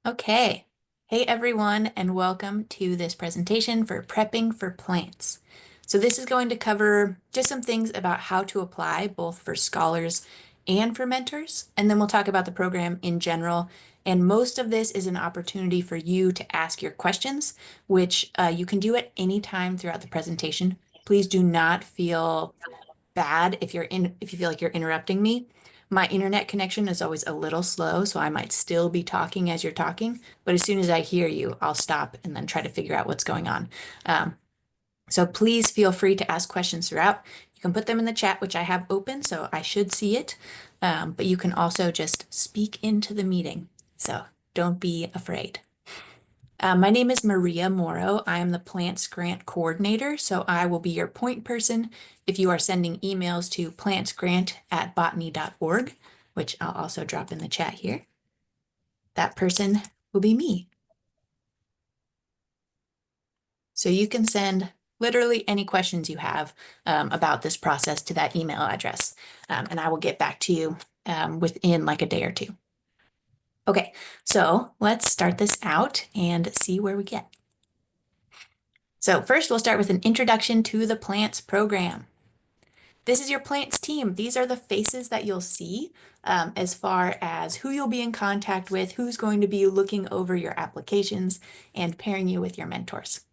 Okay. Hey everyone, and welcome to this presentation for Prepping for Plants. So this is going to cover just some things about how to apply both for scholars and for mentors, and then we'll talk about the program in general. And most of this is an opportunity for you to ask your questions, which you can do at any time throughout the presentation. Please do not feel bad if you feel like you're interrupting me. My internet connection is always a little slow, so I might still be talking as you're talking, but as soon as I hear you, I'll stop and then try to figure out what's going on. Um, so please feel free to ask questions throughout. You can put them in the chat, which I have open, so I should see it. But you can also just speak into the meeting. So don't be afraid. My name is Maria Morrow. I am the Plants Grant Coordinator, so I will be your point person if you are sending emails to plantsgrant@botany.org, which I'll also drop in the chat here. That person will be me. So you can send literally any questions you have about this process to that email address, and I will get back to you within like a day or two. Okay, so let's start this out and see where we get. So first we'll start with an introduction to the plants program. This is your plants team. These are the faces that you'll see as far as who you'll be in contact with, who's going to be looking over your applications and pairing you with your mentors.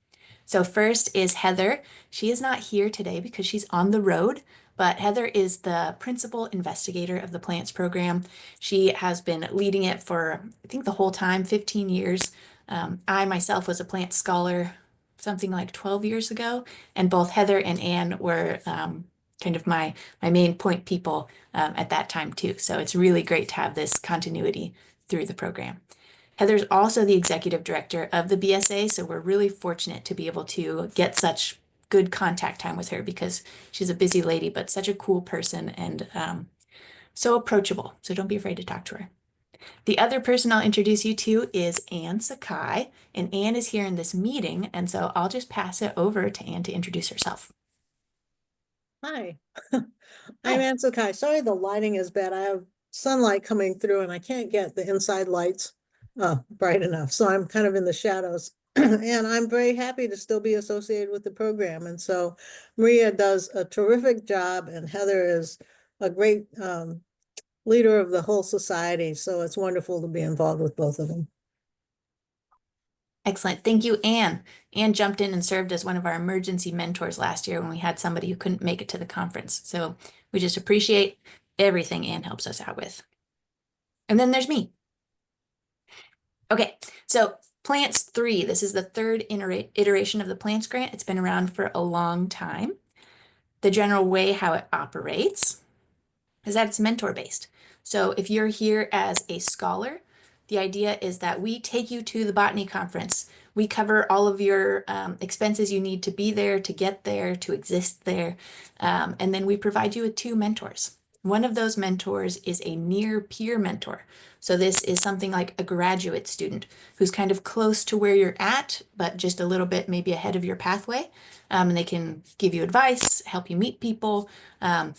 So first is Heather. She is not here today because she's on the road, but Heather is the principal investigator of the plants program. She has been leading it for, I think, the whole time, 15 years. I myself was a plant scholar something like 12 years ago, and both Heather and Anne were kind of my main point people at that time too. So it's really great to have this continuity through the program. Heather's also the executive director of the BSA, so we're really fortunate to be able to get such good contact time with her because she's a busy lady, but such a cool person and so approachable. So don't be afraid to talk to her. The other person I'll introduce you to is Anne Sakai, and Anne is here in this meeting, and so I'll just pass it over to Anne to introduce herself. Hi, I'm Hi. Ann Sakai. Sorry, the lighting is bad. I have sunlight coming through and I can't get the inside lights bright enough. So I'm kind of in the shadows. And I'm very happy to still be associated with the program. And so Maria does a terrific job and Heather is a great leader of the whole society. So it's wonderful to be involved with both of them. Excellent. Thank you, Anne. Anne jumped in and served as one of our emergency mentors last year when we had somebody who couldn't make it to the conference. So we just appreciate everything Anne helps us out with. And then there's me. Okay, so Plants 3, this is the third iteration of the Plants Grant. It's been around for a long time. The general way how it operates is that it's mentor-based. So if you're here as a scholar, the idea is that we take you to the botany conference. We cover all of your expenses you need to be there, to get there, to exist there. And then we provide you with two mentors. One of those mentors is a near peer mentor. So this is something like a graduate student who's kind of close to where you're at, but just a little bit maybe ahead of your pathway. And they can give you advice, help you meet people,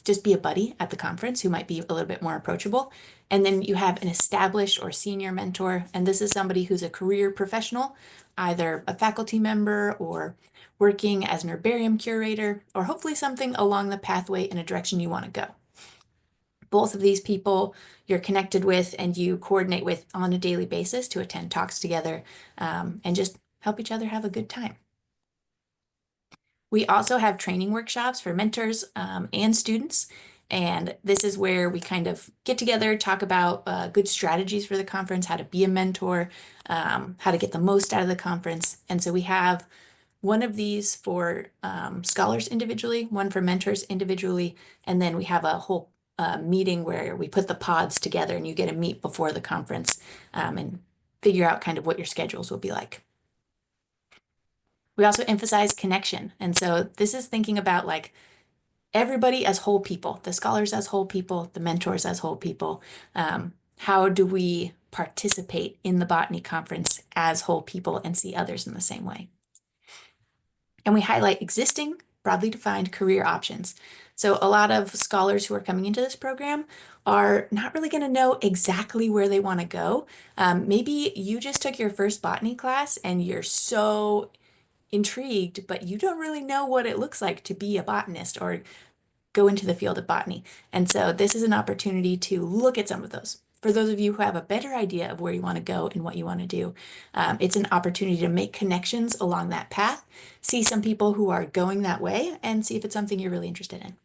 just be a buddy at the conference who might be a little bit more approachable. And then you have an established or senior mentor, and this is somebody who's a career professional, either a faculty member or working as an herbarium curator, or hopefully something along the pathway in a direction you want to go. Both of these people you're connected with and you coordinate with on a daily basis to attend talks together and just help each other have a good time. We also have training workshops for mentors and students. And this is where we kind of get together, talk about good strategies for the conference, how to be a mentor, how to get the most out of the conference. And so we have one of these for scholars individually, one for mentors individually, and then we have a whole meeting where we put the pods together and you get to meet before the conference and figure out kind of what your schedules will be like. We also emphasize connection. And so this is thinking about like everybody as whole people, the scholars as whole people, the mentors as whole people. How do we participate in the botany conference as whole people and see others in the same way? And we highlight existing, broadly defined career options. So a lot of scholars who are coming into this program are not really going to know exactly where they want to go. Maybe you just took your first botany class and you're so intrigued, but you don't really know what it looks like to be a botanist or go into the field of botany. And so this is an opportunity to look at some of those. For those of you who have a better idea of where you want to go and what you want to do, it's an opportunity to make connections along that path, see some people who are going that way, and see if it's something you're really interested in.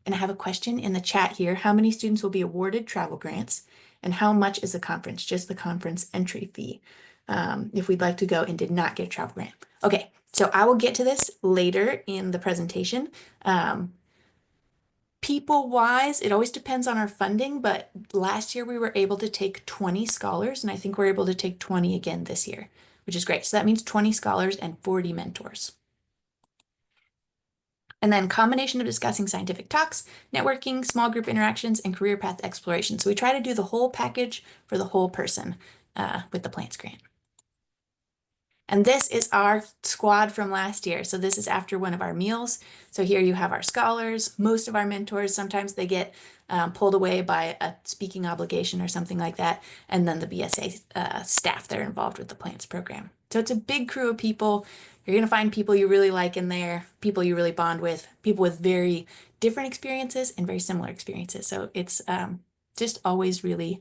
And I have a question in the chat here. How many students will be awarded travel grants? And how much is the conference? Just the conference entry fee. If we'd like to go and did not get a travel grant. Okay, so I will get to this later in the presentation. People-wise, it always depends on our funding, but last year we were able to take 20 scholars, and I think we're able to take 20 again this year, which is great. So that means 20 scholars and 40 mentors. And then combination of discussing scientific talks, networking, small group interactions, and career path exploration. So we try to do the whole package for the whole person with the plants grant. And this is our squad from last year. So this is after one of our meals. So here you have our scholars, most of our mentors. Sometimes they get pulled away by a speaking obligation or something like that. And then the BSA staff that are involved with the plants program. So it's a big crew of people. You're going to find people you really like in there, people you really bond with, people with very different experiences and very similar experiences. So it's just always really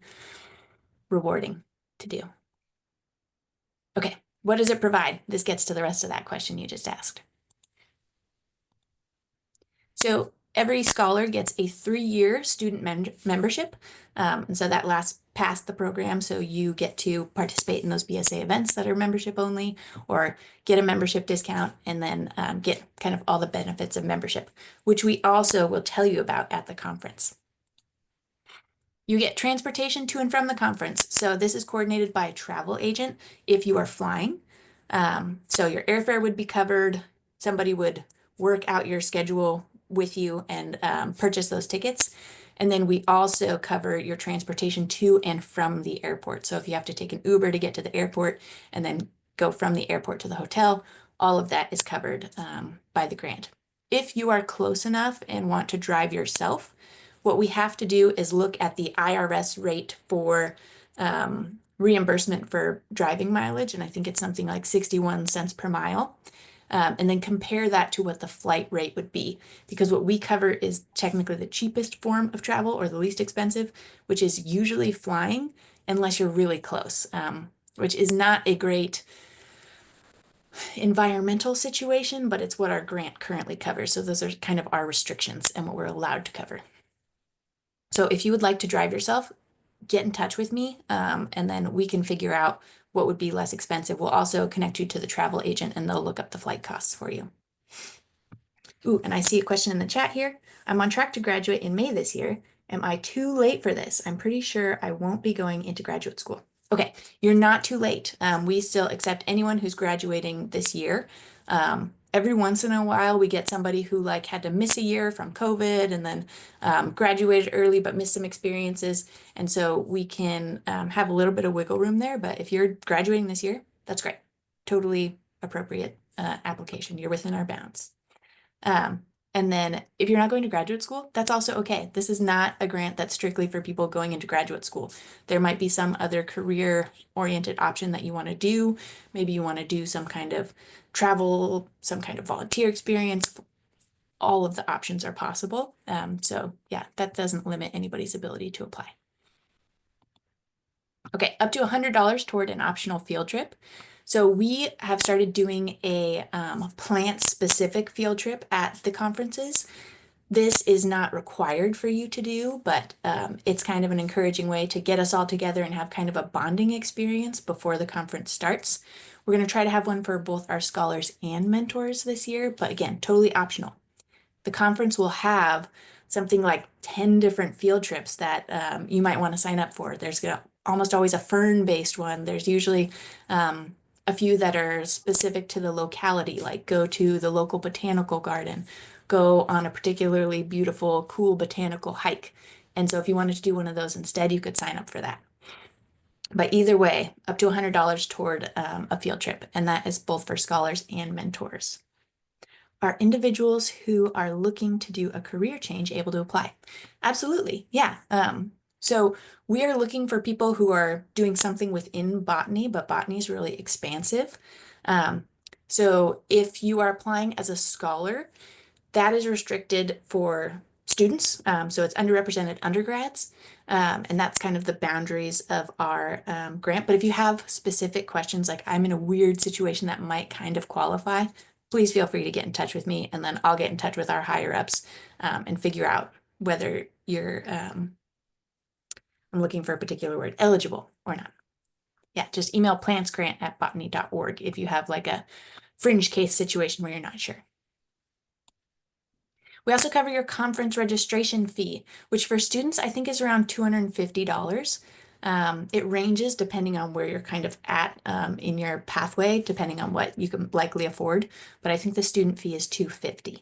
rewarding to do. Okay. What does it provide? This gets to the rest of that question you just asked. So every scholar gets a 3-year student membership. And so that lasts past the program. So you get to participate in those BSA events that are membership only, or get a membership discount, and then get kind of all the benefits of membership, which we also will tell you about at the conference. You get transportation to and from the conference. So this is coordinated by a travel agent if you are flying. So your airfare would be covered. Somebody would work out your schedule with you and purchase those tickets. And then we also cover your transportation to and from the airport. So if you have to take an Uber to get to the airport and then go from the airport to the hotel, all of that is covered by the grant. If you are close enough and want to drive yourself, what we have to do is look at the IRS rate for reimbursement for driving mileage, and I think it's something like 61 cents per mile, and then compare that to what the flight rate would be, because what we cover is technically the cheapest form of travel or the least expensive, which is usually flying unless you're really close, which is not a great environmental situation, but it's what our grant currently covers. So those are kind of our restrictions and what we're allowed to cover. So if you would like to drive yourself, get in touch with me, and then we can figure out what would be less expensive. We'll also connect you to the travel agent and they'll look up the flight costs for you. Ooh, and I see a question in the chat here. I'm on track to graduate in May this year. Am I too late for this? I'm pretty sure I won't be going into graduate school. Okay, you're not too late. We still accept anyone who's graduating this year. Every once in a while, we get somebody who like had to miss a year from COVID and then graduated early but missed some experiences. And so we can have a little bit of wiggle room there. But if you're graduating this year, that's great. Totally appropriate application. You're within our bounds. And then if you're not going to graduate school, that's also okay. This is not a grant that's strictly for people going into graduate school. There might be some other career-oriented option that you want to do. Maybe you want to do some kind of travel, some kind of volunteer experience. All of the options are possible. So yeah, that doesn't limit anybody's ability to apply. Okay, up to $100 toward an optional field trip. So we have started doing a plant-specific field trip at the conferences. This is not required for you to do, but it's kind of an encouraging way to get us all together and have kind of a bonding experience before the conference starts. We're going to try to have one for both our scholars and mentors this year, but again, totally optional. The conference will have something like 10 different field trips that you might want to sign up for. There's almost always a fern-based one. There's usually a few that are specific to the locality, like go to the local botanical garden, go on a particularly beautiful, cool botanical hike. And so if you wanted to do one of those instead, you could sign up for that. But either way, up to $100 toward a field trip, and that is both for scholars and mentors. Are individuals who are looking to do a career change able to apply? Absolutely, yeah. So we are looking for people who are doing something within botany, but botany is really expansive. Um, so if you are applying as a scholar, that is restricted for students. So it's underrepresented undergrads. And that's kind of the boundaries of our grant. But if you have specific questions, like I'm in a weird situation that might kind of qualify, please feel free to get in touch with me, and then I'll get in touch with our higher ups and figure out whether you're, I'm looking for a particular word, eligible or not. Yeah, just email plantsgrant@botany.org if you have like a fringe case situation where you're not sure. We also cover your conference registration fee, which for students I think is around $250. It ranges depending on where you're kind of at in your pathway, depending on what you can likely afford, but I think the student fee is $250.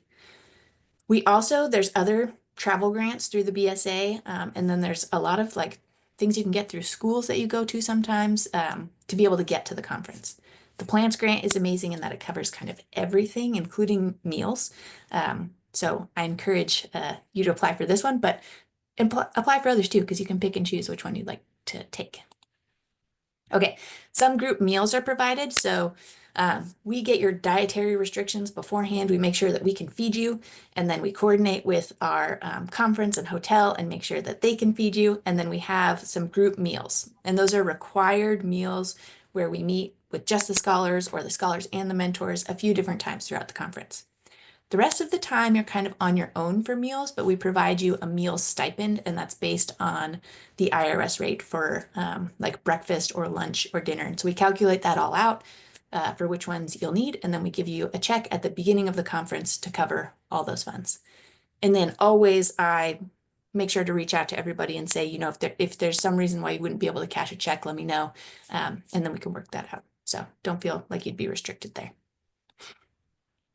There's other travel grants through the BSA, and then there's a lot of like things you can get through schools that you go to sometimes to be able to get to the conference. The Plants grant is amazing in that it covers kind of everything, including meals. So I encourage you to apply for this one, but apply for others too, because you can pick and choose which one you'd like to take. Okay, some group meals are provided. So we get your dietary restrictions beforehand. We make sure that we can feed you, and then we coordinate with our conference and hotel and make sure that they can feed you. And then we have some group meals, and those are required meals where we meet with just the scholars or the scholars and the mentors a few different times throughout the conference. The rest of the time, you're kind of on your own for meals, but we provide you a meal stipend, and that's based on the IRS rate for like breakfast or lunch or dinner. And so we calculate that all out for which ones you'll need, and then we give you a check at the beginning of the conference to cover all those funds. And then always I make sure to reach out to everybody and say, if there's some reason why you wouldn't be able to cash a check, let me know, and then we can work that out. So don't feel like you'd be restricted there.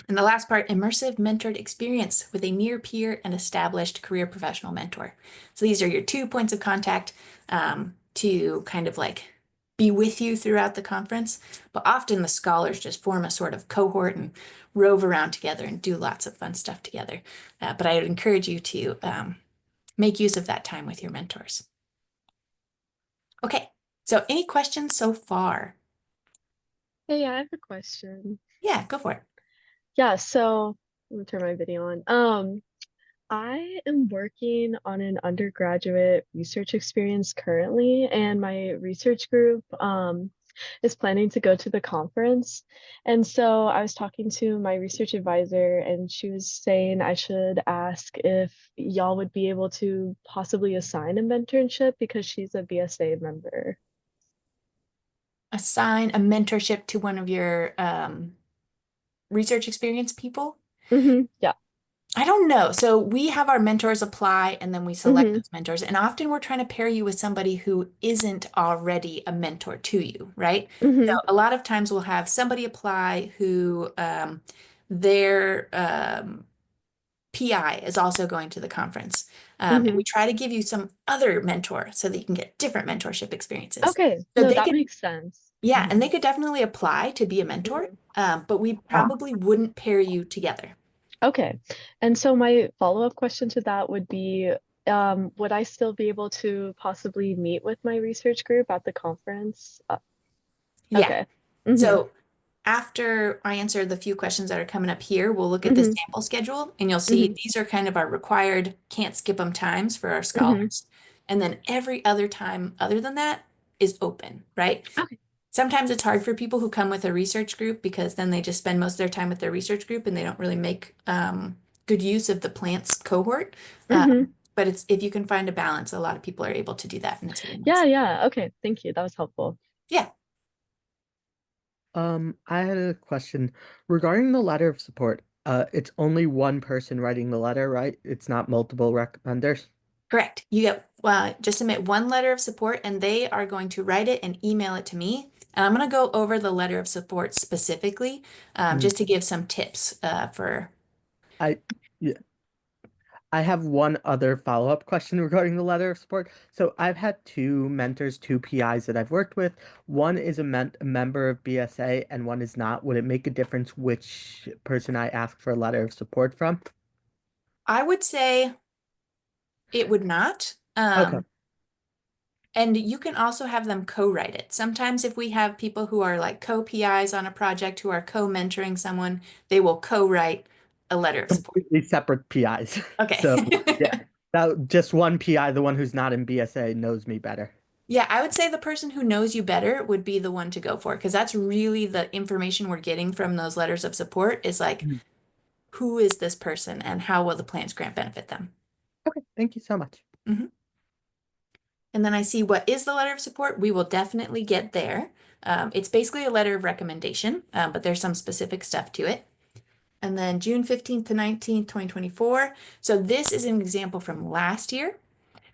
And the last part, immersive mentored experience with a near peer and established career professional mentor. So these are your 2 points of contact to kind of like be with you throughout the conference. But often the scholars just form a sort of cohort and rove around together and do lots of fun stuff together. But I would encourage you to make use of that time with your mentors. Okay, so any questions so far? Hey, I have a question. Yeah, go for it. Yeah, so let me turn my video on. I am working on an undergraduate research experience currently, and my research group is planning to go to the conference. And so I was talking to my research advisor, and she was saying I should ask if y'all would be able to possibly assign a mentorship because she's a BSA member. Assign a mentorship to one of your research experience people? Yeah. I don't know. So we have our mentors apply and then we select Mm-hmm. those mentors. And often we're trying to pair you with somebody who isn't already a mentor to you, right? So Mm-hmm. a lot of times we'll have somebody apply who their PI is also going to the conference. And Mm-hmm. we try to give you some other mentor so that you can get different mentorship experiences. Okay, So no, they that could, makes sense. yeah, and Hmm. they could definitely apply to be a mentor, Hmm. but we probably wouldn't pair you together. Okay, and so my follow-up question to that would be, would I still be able to possibly meet with my research group at the conference? Yeah. Okay. Mm-hmm. So after I answer the few questions that are coming up here, we'll look at the Mm-hmm. sample schedule and you'll see Mm-hmm. these are kind of our required, can't skip them times for our Mm-hmm. scholars. And then every other time other than that is open, right? Okay. Sometimes it's hard for people who come with a research group because then they just spend most of their time with their research group and they don't really make good use of the plants cohort. Mm-hmm. But it's if you can find a balance, a lot of people are able to do that and it's really Yeah, nice. yeah. Okay, thank you. That was helpful. Yeah. I had a question regarding the letter of support. It's only one person writing the letter, right? It's not multiple recommenders. Correct. You get just submit one letter of support and they are going to write it and email it to me. And I'm going to go over the letter of support specifically Mm, just to give some tips for. I, yeah, I have one other follow-up question regarding the letter of support. So I've had two mentors, two PIs that I've worked with. One is a member of BSA and one is not. Would it make a difference which person I ask for a letter of support from? I would say it would not. Okay. And you can also have them co-write it. Sometimes if we have people who are like co-PIs on a project who are co-mentoring someone, they will co-write a letter of support. Completely separate PIs. Okay. So yeah, that just one PI, the one who's not in BSA, knows me better. Yeah, I would say the person who knows you better would be the one to go for, because that's really the information we're getting from those letters of support is like, Mhm. who is this person and how will the plants grant benefit them? Okay, thank you so much. Mhm. And then I see what is the letter of support. We will definitely get there. It's basically a letter of recommendation, but there's some specific stuff to it. And then June 15th to 19th, 2024. So this is an example from last year.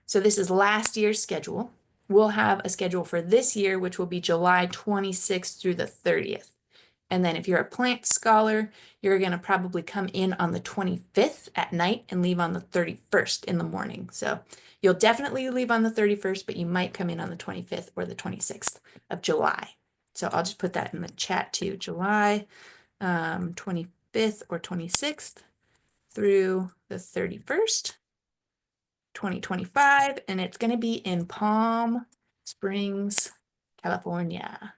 So this is last year's schedule. We'll have a schedule for this year, which will be July 26th through the 30th. And then if you're a plant scholar, you're going to probably come in on the 25th at night and leave on the 31st in the morning. So you'll definitely leave on the 31st, but you might come in on the 25th or the 26th of July. So I'll just put that in the chat too. July 25th or 26th through the 31st, 2025. And it's going to be in Palm Springs, California.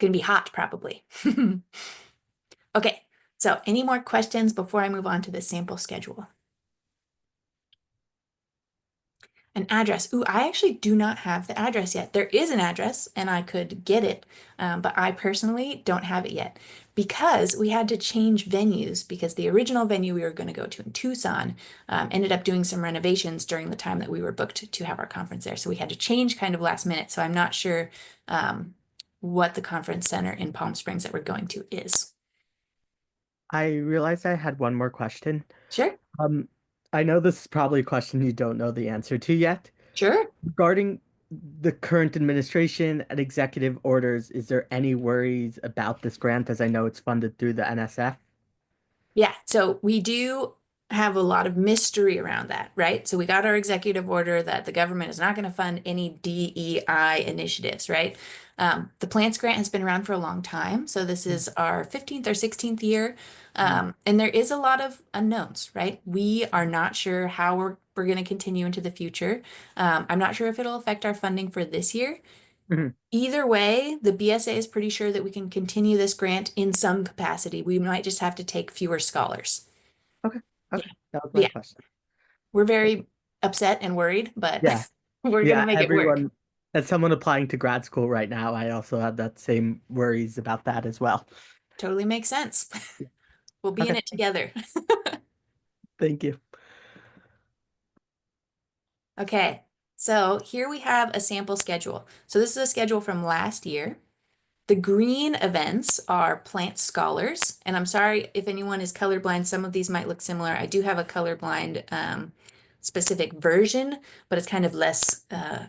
Gonna be hot probably. Okay, so any more questions before I move on to the sample schedule? An address. Ooh, I actually do not have the address yet. There is an address and I could get it, but I personally don't have it yet because we had to change venues because the original venue we were going to go to in Tucson ended up doing some renovations during the time that we were booked to have our conference there. So we had to change kind of last minute. So I'm not sure what the conference center in Palm Springs that we're going to is. I realized I had one more question. Sure, Um, I know this is probably a question you don't know the answer to yet. sure. Regarding the current administration and executive orders, is there any worries about this grant as I know it's funded through the NSF? Yeah, so we do have a lot of mystery around that, right? So we got our executive order that the government is not going to fund any DEI initiatives, right? The Plants Grant has been around for a long time. So this is our 15th or 16th year. And there is a lot of unknowns, right? We are not sure how we're going to continue into the future. I'm not sure if it'll affect our funding for this year. Mhm. Either way, the BSA is pretty sure that we can continue this grant in some capacity. We might just have to take fewer scholars. Okay, Yeah. okay, that was But my yeah, question. we're very upset and worried, but Yeah, we're gonna yeah, make it work. everyone, as someone applying to grad school right now, I also had that same worries about that as well. Totally makes sense. We'll be in Okay, it together. thank you. Okay, so here we have a sample schedule. So this is a schedule from last year. The green events are plant scholars, and I'm sorry if anyone is colorblind. Some of these might look similar. I do have a colorblind specific version, but it's kind of less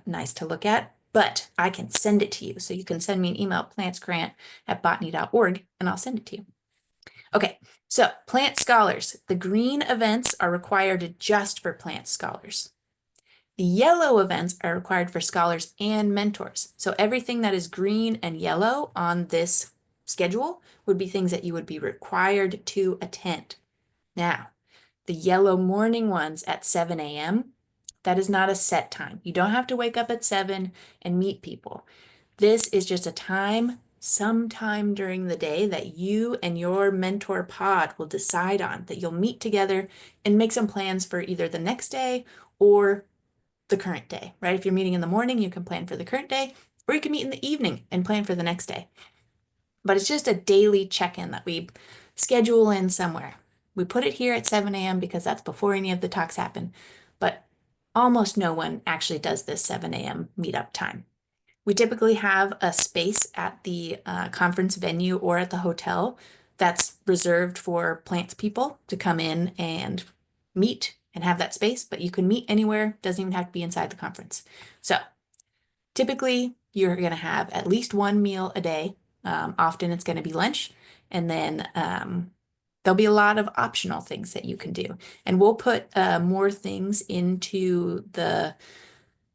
nice to look at. But I can send it to you. So you can send me an email, plantsgrant@botany.org, and I'll send it to you. Okay, so plant scholars. The green events are required just for plant scholars. The yellow events are required for scholars and mentors. So everything that is green and yellow on this schedule would be things that you would be required to attend. Now, the yellow morning ones at 7 a.m., that is not a set time. You don't have to wake up at 7 and meet people. This is just a time, sometime during the day that you and your mentor pod will decide on, that you'll meet together and make some plans for either the next day or the current day, right? If you're meeting in the morning, you can plan for the current day, or you can meet in the evening and plan for the next day. But it's just a daily check-in that we schedule in somewhere. We put it here at 7 a.m. because that's before any of the talks happen, but almost no one actually does this 7 a.m. meetup time. We typically have a space at the conference venue or at the hotel that's reserved for plants people to come in and meet and have that space, but you can meet anywhere, doesn't even have to be inside the conference. So typically you're going to have at least one meal a day. Often it's going to be lunch, and then There'll be a lot of optional things that you can do. And we'll put more things into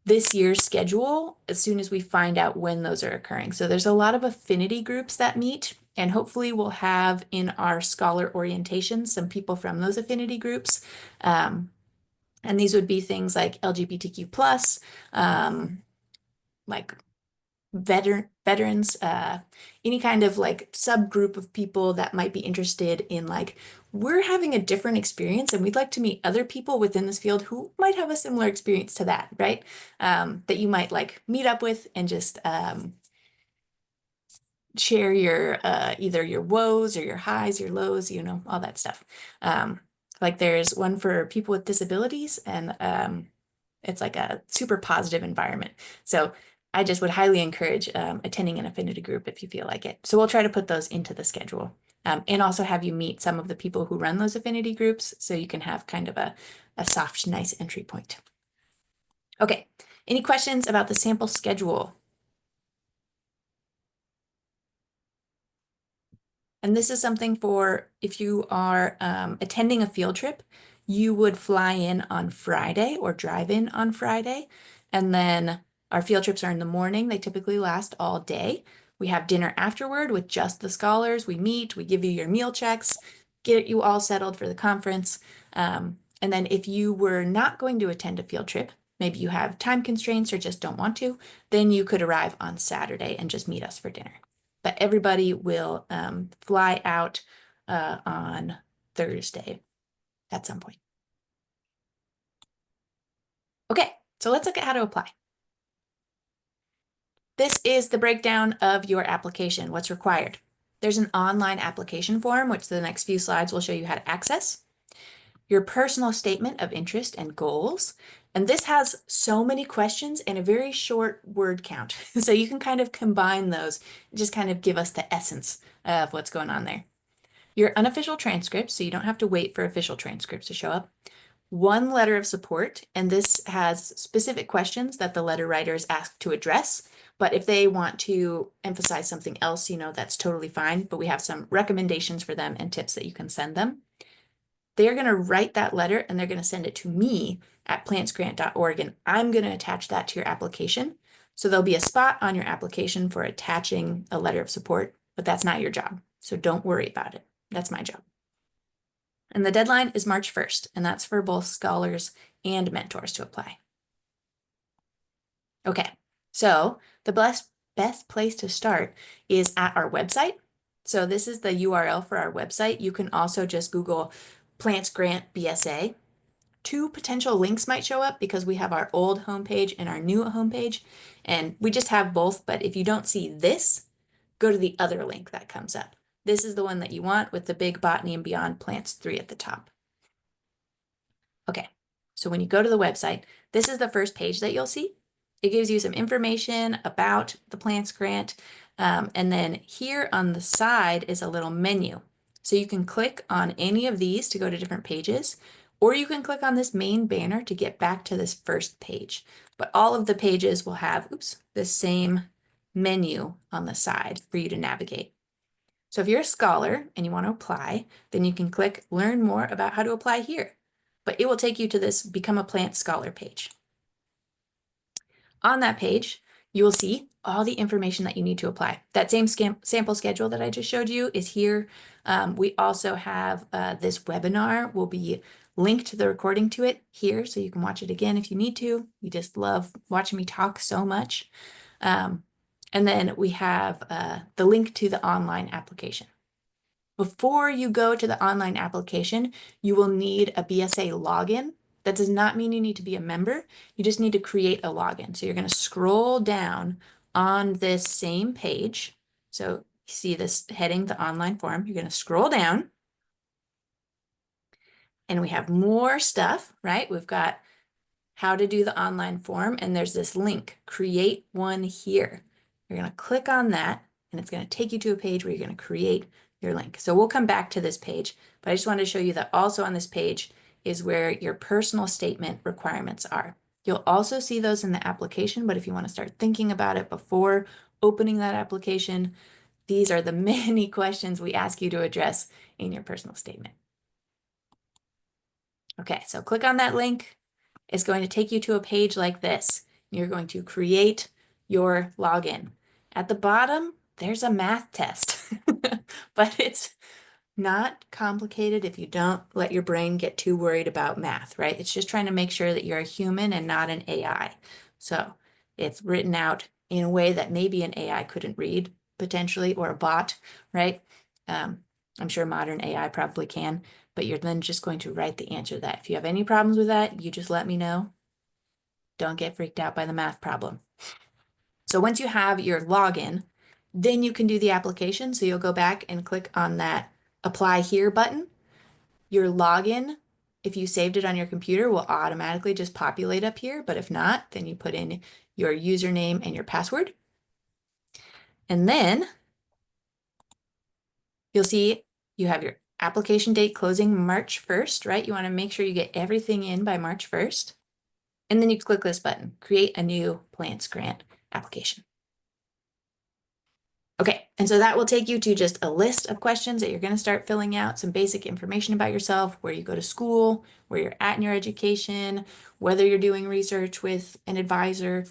this year's schedule as soon as we find out when those are occurring. So there's a lot of affinity groups that meet, and hopefully we'll have in our scholar orientation some people from those affinity groups. And these would be things like LGBTQ+, like veterans, any kind of like subgroup of people that might be interested in like, we're having a different experience and we'd like to meet other people within this field who might have a similar experience to that, right? That you might like meet up with and just share your either your woes or your highs, your lows, you know, all that stuff. Like there's one for people with disabilities, and it's like a super positive environment. So I just would highly encourage attending an affinity group if you feel like it. So we'll try to put those into the schedule, and also have you meet some of the people who run those affinity groups so you can have kind of a soft, nice entry point. Okay, any questions about the sample schedule? And this is something for if you are attending a field trip, you would fly in on Friday or drive in on Friday. And then our field trips are in the morning. They typically last all day. We have dinner afterward with just the scholars. We meet, we give you your meal checks, get you all settled for the conference. And then if you were not going to attend a field trip, maybe you have time constraints or just don't want to, then you could arrive on Saturday and just meet us for dinner. But everybody will fly out on Thursday at some point. Okay, so let's look at how to apply. This is the breakdown of your application, what's required. There's an online application form, which the next few slides will show you how to access. Your personal statement of interest and goals. And this has so many questions and a very short word count. So you can kind of combine those, just kind of give us the essence of what's going on there. Your unofficial transcripts, so you don't have to wait for official transcripts to show up. One letter of support, and this has specific questions that the letter writer is asked to address. But if they want to emphasize something else, you know, that's totally fine. But we have some recommendations for them and tips that you can send them. They're going to write that letter and they're going to send it to me at plantsgrant.org, and I'm going to attach that to your application. So there'll be a spot on your application for attaching a letter of support, but that's not your job. So don't worry about it. That's my job. And the deadline is March 1st, and that's for both scholars and mentors to apply. Okay, so the best place to start is at our website. So this is the URL for our website. You can also just Google Plants Grant BSA. Two potential links might show up because we have our old homepage and our new homepage, and we just have both. But if you don't see this, go to the other link that comes up. This is the one that you want with the big Botany and Beyond Plants 3 at the top. Okay, so when you go to the website, this is the first page that you'll see. It gives you some information about the Plants Grant, and then here on the side is a little menu. So you can click on any of these to go to different pages, or you can click on this main banner to get back to this first page. But all of the pages will have, the same menu on the side for you to navigate. So if you're a scholar and you want to apply, then you can click Learn More about how to apply here. But it will take you to this Become a Plant Scholar page. On that page, you will see all the information that you need to apply. That same sample schedule that I just showed you is here. We also have this webinar will be linked to the recording to it here, so you can watch it again if you need to. You just love watching me talk so much. And then we have the link to the online application. Before you go to the online application, you will need a BSA login. That does not mean you need to be a member. You just need to create a login. So you're going to scroll down on this same page. So you see this heading, the online form. You're going to scroll down. And we have more stuff, right? We've got how to do the online form. And there's this link, create one here. You're going to click on that, and it's going to take you to a page where you're going to create your link. So we'll come back to this page, but I just wanted to show you that also on this page is where your personal statement requirements are. You'll also see those in the application, but if you want to start thinking about it before opening that application, these are the many questions we ask you to address in your personal statement. Okay, so click on that link. It's going to take you to a page like this. You're going to create your login. At the bottom, there's a math test, but it's not complicated if you don't let your brain get too worried about math, right? It's just trying to make sure that you're a human and not an AI. So it's written out in a way that maybe an AI couldn't read potentially, or a bot, right? I'm sure modern AI probably can, but you're then just going to write the answer to that. If you have any problems with that, you just let me know. Don't get freaked out by the math problem. So once you have your login, then you can do the application. So you'll go back and click on that Apply Here button. Your login, if you saved it on your computer, will automatically just populate up here. But if not, then you put in your username and your password. And then you'll see you have your application date closing March 1st, right? You want to make sure you get everything in by March 1st. And then you click this button, create a new plants grant application. Okay, and so that will take you to just a list of questions that you're going to start filling out, some basic information about yourself, where you go to school, where you're at in your education, whether you're doing research with an advisor,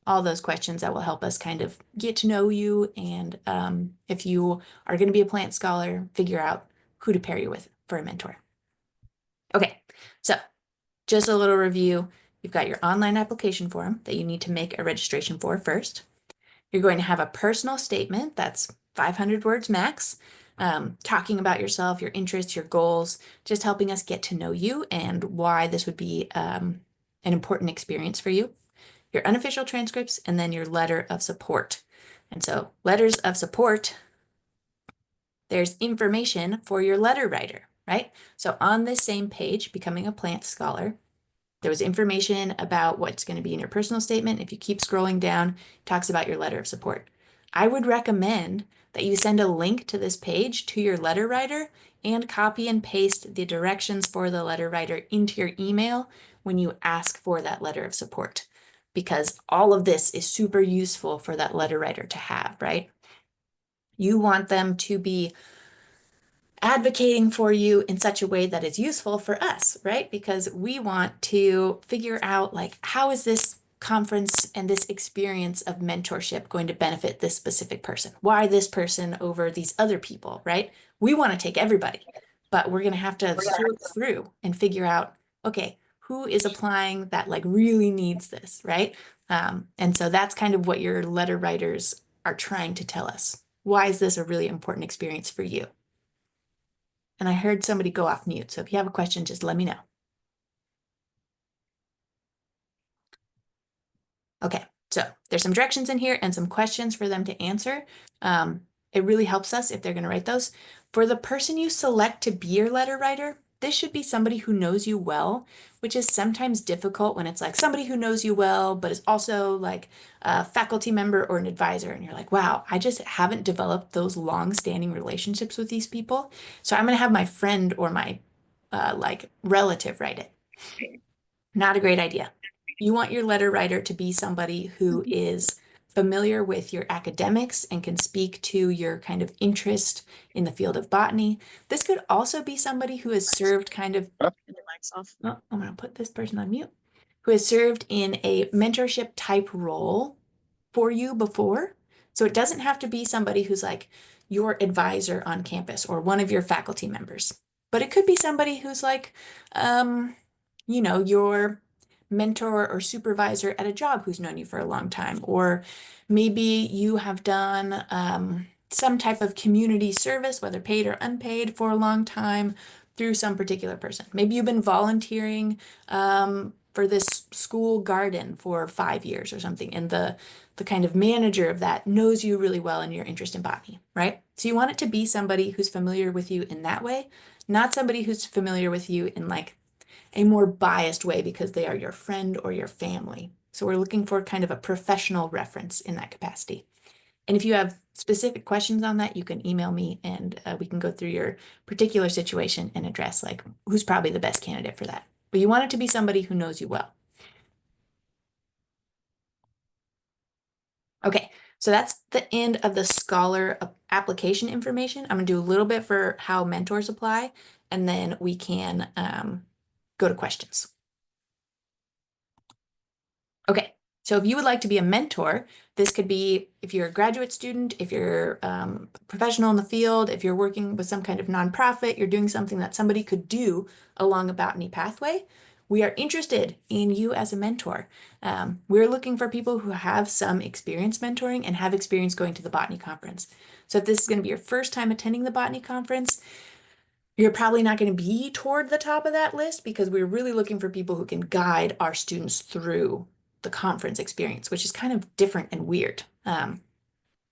all those questions that will help us kind of get to know you. And if you are going to be a plant scholar, figure out who to pair you with for a mentor. Okay, so just a little review. You've got your online application form that you need to make a registration for first. You're going to have a personal statement that's 500 words max, talking about yourself, your interests, your goals, just helping us get to know you and why this would be an important experience for you. Your unofficial transcripts, and then your letter of support. And so letters of support, there's information for your letter writer, right? So on this same page, Becoming a Plant Scholar, there was information about what's going to be in your personal statement. If you keep scrolling down, it talks about your letter of support. I would recommend that you send a link to this page to your letter writer and copy and paste the directions for the letter writer into your email when you ask for that letter of support, because all of this is super useful for that letter writer to have, right? You want them to be advocating for you in such a way that is useful for us, right? Because we want to figure out, like, how is this conference and this experience of mentorship going to benefit this specific person? Why this person over these other people, right? We want to take everybody, but we're going to have to sort through and figure out, okay, who is applying that like really needs this, right? And so that's kind of what your letter writers are trying to tell us. Why is this a really important experience for you? And I heard somebody go off mute. So if you have a question, just let me know. Okay, so there's some directions in here and some questions for them to answer. It really helps us if they're going to write those. For the person you select to be your letter writer, this should be somebody who knows you well, which is sometimes difficult when it's like somebody who knows you well, but is also like a faculty member or an advisor. And you're like, wow, I just haven't developed those long-standing relationships with these people. So I'm going to have my friend or my like relative write it. Not a great idea. You want your letter writer to be somebody who is familiar with your academics and can speak to your kind of interest in the field of botany. This could also be somebody who has served kind of, oh, I'm going to put this person on mute, who has served in a mentorship type role for you before. So it doesn't have to be somebody who's like your advisor on campus or one of your faculty members, but it could be somebody who's like, you know, your mentor or supervisor at a job who's known you for a long time, or maybe you have done some type of community service, whether paid or unpaid, for a long time through some particular person. Maybe you've been volunteering for this school garden for 5 years or something, and the kind of manager of that knows you really well and your interest in botany, right? So you want it to be somebody who's familiar with you in that way, not somebody who's familiar with you in like a more biased way because they are your friend or your family. So we're looking for kind of a professional reference in that capacity. And if you have specific questions on that, you can email me and we can go through your particular situation and address like who's probably the best candidate for that. But you want it to be somebody who knows you well. Okay, so that's the end of the scholar application information. I'm going to do a little bit for how mentors apply, and then we can go to questions. Okay, so if you would like to be a mentor, this could be if you're a graduate student, if you're a professional in the field, if you're working with some kind of nonprofit, you're doing something that somebody could do along a botany pathway. We are interested in you as a mentor. We're looking for people who have some experience mentoring and have experience going to the botany conference. So if this is going to be your first time attending the botany conference, you're probably not going to be toward the top of that list because we're really looking for people who can guide our students through the conference experience, which is kind of different and weird.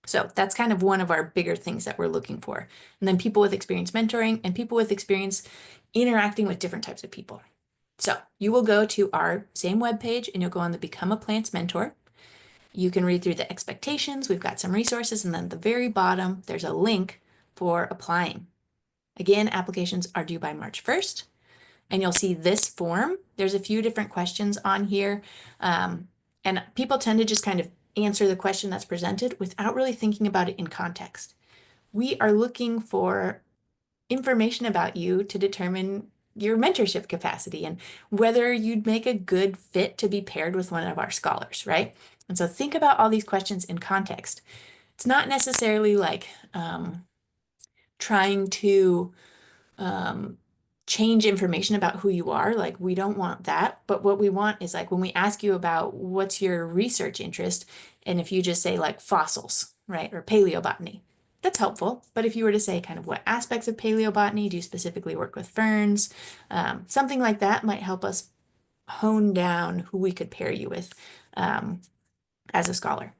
So that's kind of one of our bigger things that we're looking for. And then people with experience mentoring and people with experience interacting with different types of people. So you will go to our same webpage and you'll go on the Become a Plants Mentor. You can read through the expectations. We've got some resources, and then at the very bottom, there's a link for applying. Again, applications are due by March 1st, and you'll see this form. There's a few different questions on here, and people tend to just kind of answer the question that's presented without really thinking about it in context. We are looking for information about you to determine your mentorship capacity and whether you'd make a good fit to be paired with one of our scholars, right? And so think about all these questions in context. It's not necessarily like trying to change information about who you are. Like, we don't want that. But what we want is, like, when we ask you about what's your research interest, and if you just say like fossils, right, or paleobotany, that's helpful. But if you were to say kind of what aspects of paleobotany do you specifically work with ferns, something like that might help us hone down who we could pair you with as a scholar.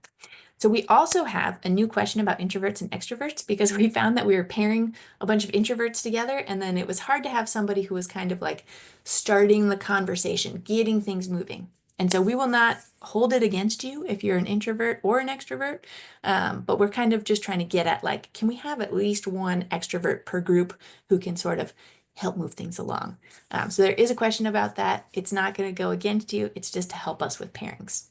So we also have a new question about introverts and extroverts because we found that we were pairing a bunch of introverts together, and then it was hard to have somebody who was kind of like starting the conversation, getting things moving. And so we will not hold it against you if you're an introvert or an extrovert, but we're kind of just trying to get at, like, can we have at least one extrovert per group who can sort of help move things along? So there is a question about that. It's not going to go against you. It's just to help us with pairings.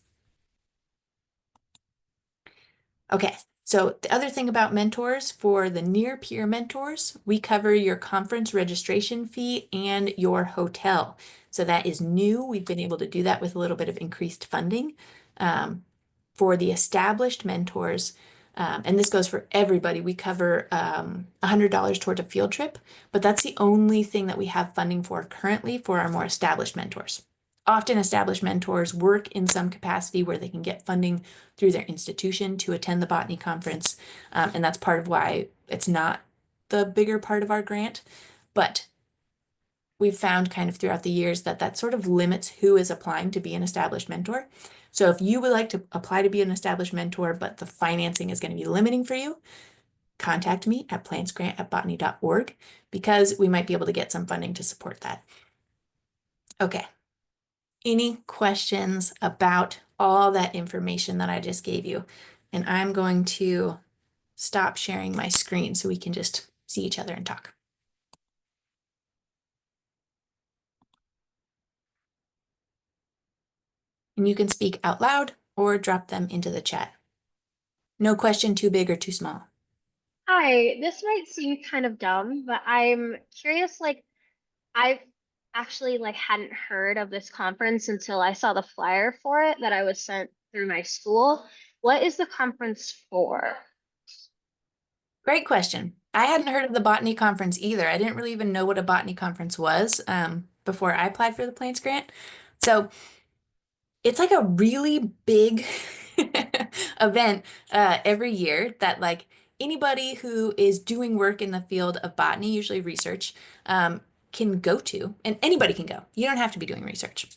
Okay, so the other thing about mentors, for the near peer mentors, we cover your conference registration fee and your hotel. So that is new. We've been able to do that with a little bit of increased funding. For the established mentors, and this goes for everybody, we cover $100 towards a field trip, but that's the only thing that we have funding for currently for our more established mentors. Often established mentors work in some capacity where they can get funding through their institution to attend the botany conference, and that's part of why it's not the bigger part of our grant. But we've found kind of throughout the years that that sort of limits who is applying to be an established mentor. So if you would like to apply to be an established mentor, but the financing is going to be limiting for you, contact me at plantsgrant@botany.org because we might be able to get some funding to support that. Okay. Any questions about all that information that I just gave you? And I'm going to stop sharing my screen so we can just see each other and talk. And you can speak out loud or drop them into the chat. No question too big or too small. Hi, this might seem kind of dumb, but I'm curious, like I've actually like hadn't heard of this conference until I saw the flyer for it that I was sent through my school. What is the conference for? Great question. I hadn't heard of the botany conference either. I didn't really even know what a botany conference was before I applied for the Plants grant. So it's like a really big event every year that, like, anybody who is doing work in the field of botany, usually research, can go to, and anybody can go. You don't have to be doing research.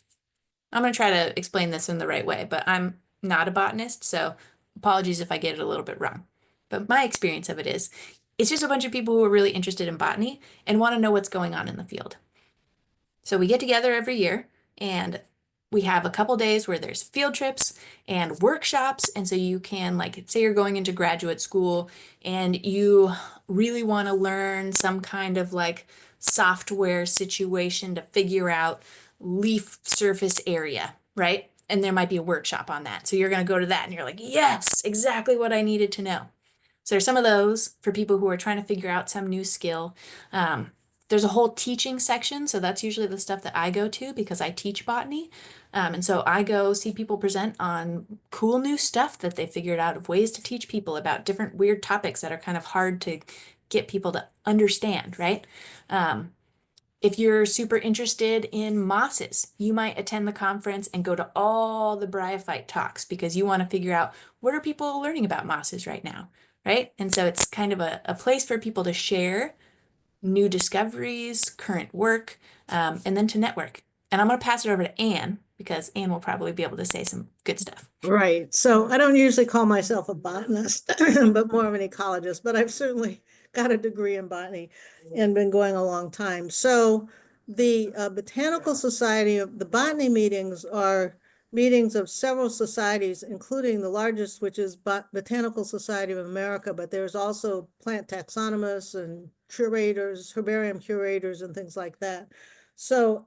I'm going to try to explain this in the right way, but I'm not a botanist, so apologies if I get it a little bit wrong. But my experience of it is, it's just a bunch of people who are really interested in botany and want to know what's going on in the field. So we get together every year and we have a couple days where there's field trips and workshops. And so you can, like, say you're going into graduate school and you really want to learn some kind of like software situation to figure out leaf surface area, right? And there might be a workshop on that. So you're going to go to that and you're like, yes, exactly what I needed to know. So there's some of those for people who are trying to figure out some new skill. There's a whole teaching section, so that's usually the stuff that I go to because I teach botany. And so I go see people present on cool new stuff that they figured out of ways to teach people about different weird topics that are kind of hard to get people to understand, right? If you're super interested in mosses, you might attend the conference and go to all the bryophyte talks because you want to figure out what are people learning about mosses right now, right? And so it's kind of a place for people to share new discoveries, current work, and then to network. And I'm going to pass it over to Anne because Anne will probably be able to say some good stuff. Right. So I don't usually call myself a botanist, but more of an ecologist, but I've certainly got a degree in botany and been going a long time. So the Botanical Society of the botany meetings are meetings of several societies, including the largest, which is Botanical Society of America, but there's also plant taxonomists and curators, herbarium curators and things like that. So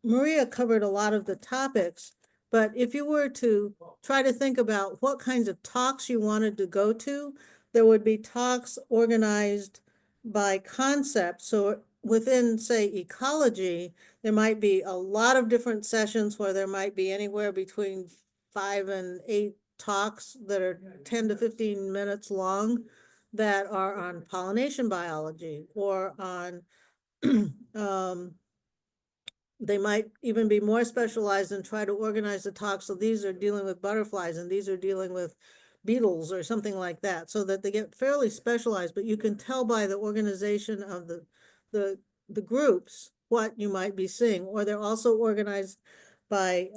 Maria covered a lot of the topics. But if you were to try to think about what kinds of talks you wanted to go to, there would be talks organized by concept. So within, say, ecology, there might be a lot of different sessions where there might be anywhere between 5 and 8 talks that are 10 to 15 minutes long that are on pollination biology or on they might even be more specialized and try to organize the talk. So these are dealing with butterflies and these are dealing with beetles or something like that, so that they get fairly specialized, but you can tell by the organization of the groups what you might be seeing. Or they're also organized by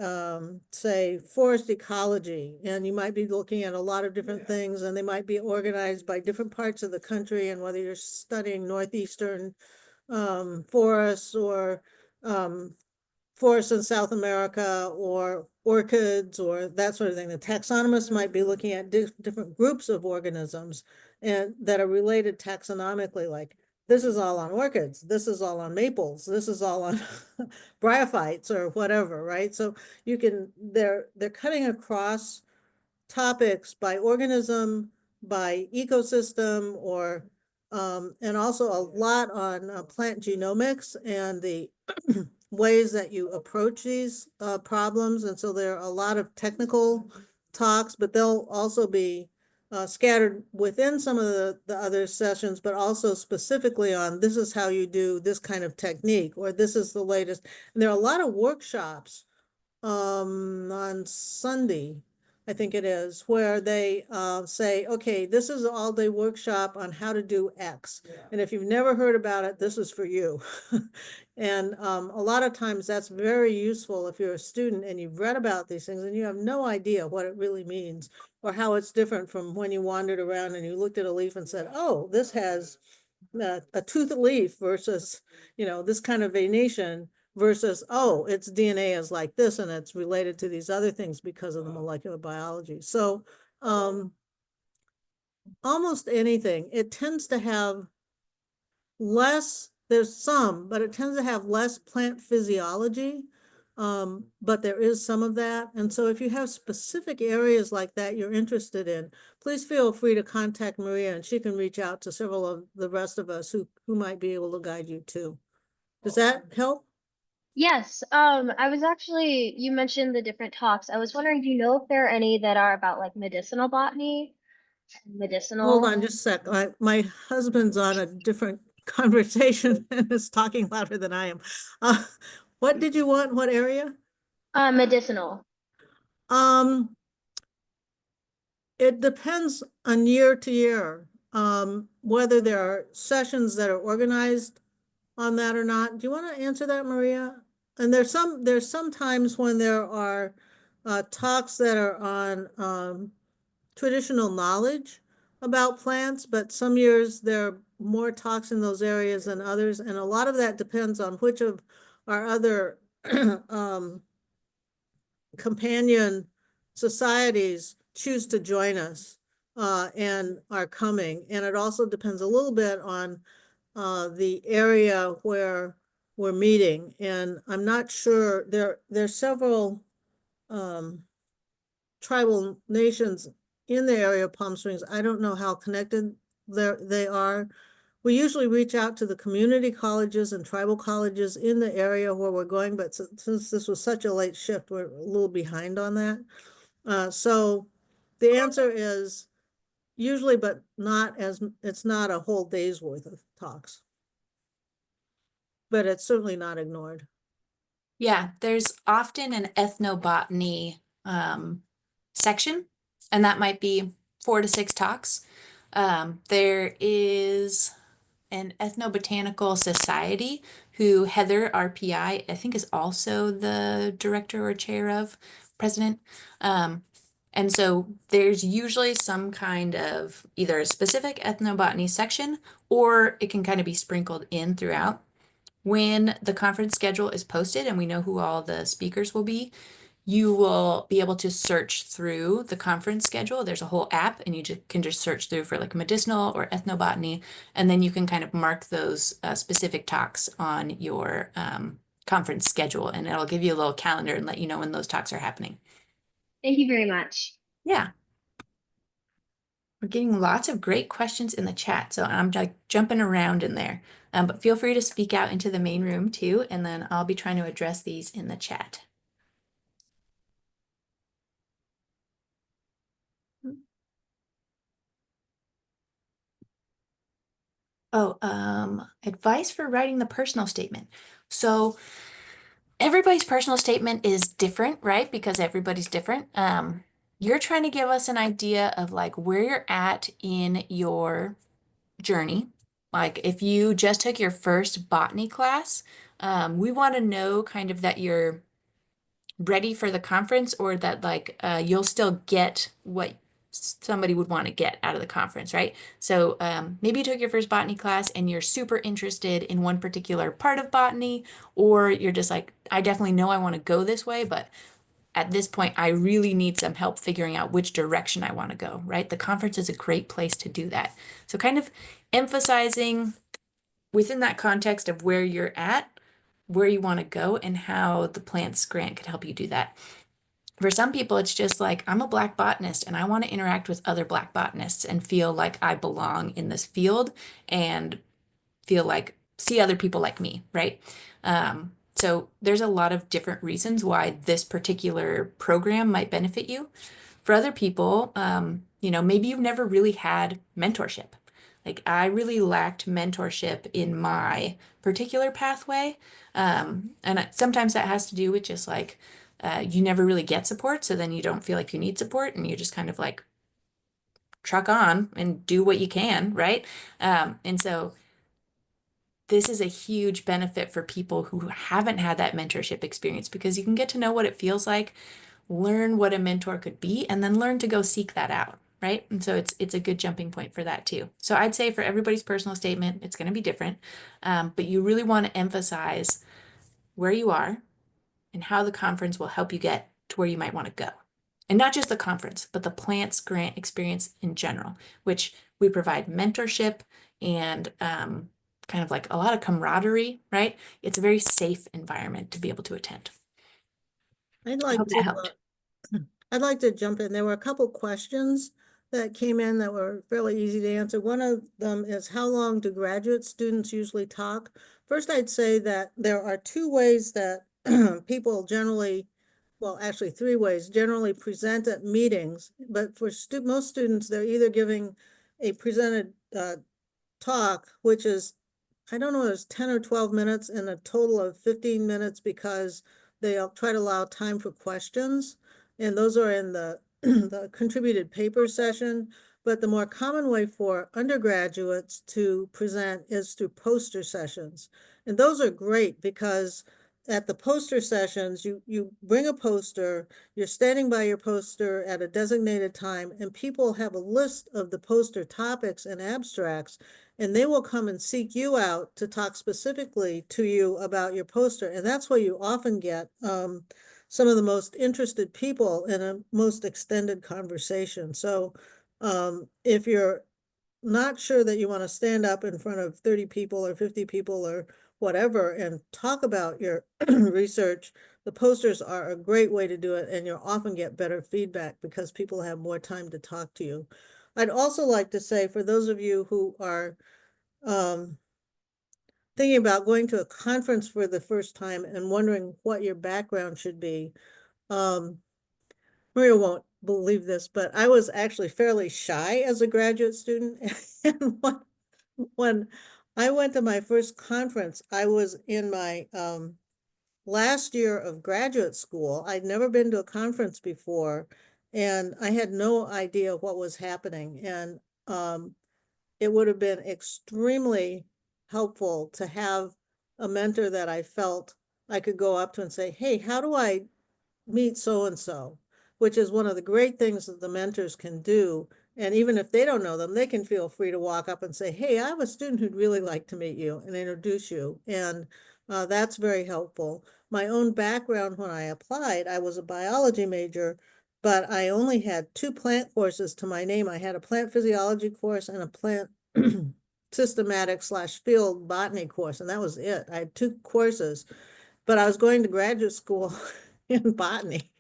say forest ecology, and you might be looking at a lot of different things, and they might be organized by different parts of the country, and whether you're studying northeastern forests or forests in South America or orchids or that sort of thing. The taxonomists might be looking at different groups of organisms and that are related taxonomically, like this is all on orchids, this is all on maples, this is all on bryophytes or whatever, right? So you can, they're cutting across topics by organism, by ecosystem, or and also a lot on plant genomics and the ways that you approach these problems. And so there are a lot of technical talks, but they'll also be scattered within some of the other sessions, but also specifically on this is how you do this kind of technique, or this is the latest. And there are a lot of workshops on Sunday, I think it is, where they say, okay, this is an all-day workshop on how to do X. And if you've never heard about it, this is for you. And a lot of times that's very useful if you're a student and you've read about these things and you have no idea what it really means or how it's different from when you wandered around and you looked at a leaf and said, oh, this has a toothed leaf versus, you know, this kind of venation versus, oh, its DNA is like this and it's related to these other things because of the molecular biology. So almost anything, it tends to have less, there's some, but it tends to have less plant physiology. But there is some of that. And so if you have specific areas like that you're interested in, please feel free to contact Maria and she can reach out to several of the rest of us who might be able to guide you too. Does that help? Yes, I was actually, you mentioned the different talks. I was wondering, do you know if there are any that are about like medicinal botany? Hold Medicinal? on just a sec. My husband's on a different conversation and is talking louder than I am. What did you want? What area? Medicinal. Um, it depends on year to year, whether there are sessions that are organized on that or not. Do you want to answer that, Maria? And there's some times when there are talks that are on traditional knowledge about plants, but some years there are more talks in those areas than others. And a lot of that depends on which of our other companion societies choose to join us and are coming. And it also depends a little bit on the area where we're meeting. And I'm not sure, there's several tribal nations in the area of Palm Springs. I don't know how connected they are. We usually reach out to the community colleges and tribal colleges in the area where we're going, but since this was such a late shift, we're a little behind on that. So the answer is usually, but not as, it's not a whole day's worth of talks. But it's certainly not ignored. Yeah, there's often an ethnobotany section, and that might be 4 to 6 talks. There is an Ethnobotanical Society who Heather, our PI, I think is also the director or chair of, president. And so there's usually some kind of either a specific ethnobotany section, or it can kind of be sprinkled in throughout. When the conference schedule is posted and we know who all the speakers will be, you will be able to search through the conference schedule. There's a whole app, and you can just search through for like medicinal or ethnobotany, and then you can kind of mark those specific talks on your conference schedule, and it'll give you a little calendar and let you know when those talks are happening. Thank you very much. Yeah. We're getting lots of great questions in the chat, so I'm like jumping around in there. But feel free to speak out into the main room too, and then I'll be trying to address these in the chat. Oh, advice for writing the personal statement. So everybody's personal statement is different, right? Because everybody's different. You're trying to give us an idea of like where you're at in your journey. Like if you just took your first botany class, we want to know kind of that you're ready for the conference, or that like you'll still get what somebody would want to get out of the conference, right? So maybe you took your first botany class and you're super interested in one particular part of botany, or you're just like, I definitely know I want to go this way, but at this point, I really need some help figuring out which direction I want to go, right? The conference is a great place to do that. So kind of emphasizing within that context of where you're at, where you want to go, and how the plants grant could help you do that. For some people, it's just like, I'm a Black botanist and I want to interact with other Black botanists and feel like I belong in this field and feel like, see other people like me, right? So there's a lot of different reasons why this particular program might benefit you. For other people, maybe you've never really had mentorship. Like I really lacked mentorship in my particular pathway. And sometimes that has to do with just like, you never really get support. So then you don't feel like you need support, and you just kind of like truck on and do what you can, right? And so this is a huge benefit for people who haven't had that mentorship experience, because you can get to know what it feels like, learn what a mentor could be, and then learn to go seek that out, right? And so it's a good jumping point for that too. So I'd say for everybody's personal statement, it's going to be different, but you really want to emphasize where you are and how the conference will help you get to where you might want to go. And not just the conference, but the plants grant experience in general, which we provide mentorship and kind of like a lot of camaraderie, right? It's a very safe environment to be able to attend. I'd I like hope that helped. I'd like to jump in. There were a couple questions that came in that were fairly easy to answer. One of them is, how long do graduate students usually talk? First, I'd say that there are 2 ways that people generally, well, actually 3 ways, generally present at meetings. But for most students, they're either giving a presented talk, which is, I don't know, it's 10 or 12 minutes and a total of 15 minutes, because they'll try to allow time for questions. And those are in the, the contributed paper session. But the more common way for undergraduates to present is through poster sessions. And those are great because at the poster sessions, you bring a poster, you're standing by your poster at a designated time, and people have a list of the poster topics and abstracts, and they will come and seek you out to talk specifically to you about your poster. And that's where you often get some of the most interested people in a most extended conversation. So if you're not sure that you want to stand up in front of 30 people or 50 people or whatever and talk about your research, the posters are a great way to do it, and you'll often get better feedback because people have more time to talk to you. I'd also like to say, for those of you who are thinking about going to a conference for the first time and wondering what your background should be, Maria won't believe this, but I was actually fairly shy as a graduate student. And when I went to my first conference, I was in my last year of graduate school. I'd never been to a conference before, and I had no idea what was happening. And it would have been extremely helpful to have a mentor that I felt I could go up to and say, hey, how do I meet so-and-so? Which is one of the great things that the mentors can do. And even if they don't know them, they can feel free to walk up and say, hey, I have a student who'd really like to meet you, and introduce you. And that's very helpful. My own background when I applied, I was a biology major, but I only had 2 plant courses to my name. I had a plant physiology course and a plant systematic/field botany course, and that was it. I had 2 courses, but I was going to graduate school in botany.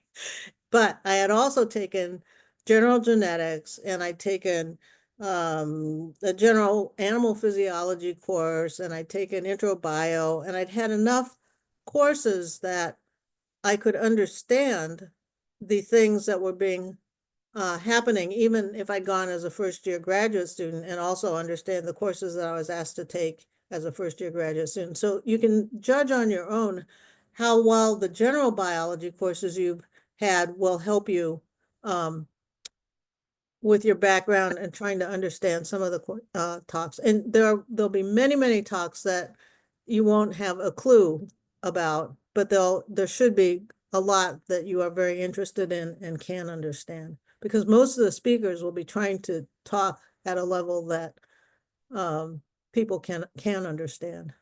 But I had also taken general genetics, and I'd taken a general animal physiology course, and I'd taken intro bio, and I'd had enough courses that I could understand the things that were being happening, even if I'd gone as a first-year graduate student, and also understand the courses that I was asked to take as a first-year graduate student. So you can judge on your own how well the general biology courses you've had will help you with your background and trying to understand some of the talks. And there'll be many, many talks that you won't have a clue about, but there should be a lot that you are very interested in and can understand, because most of the speakers will be trying to talk at a level that people can understand.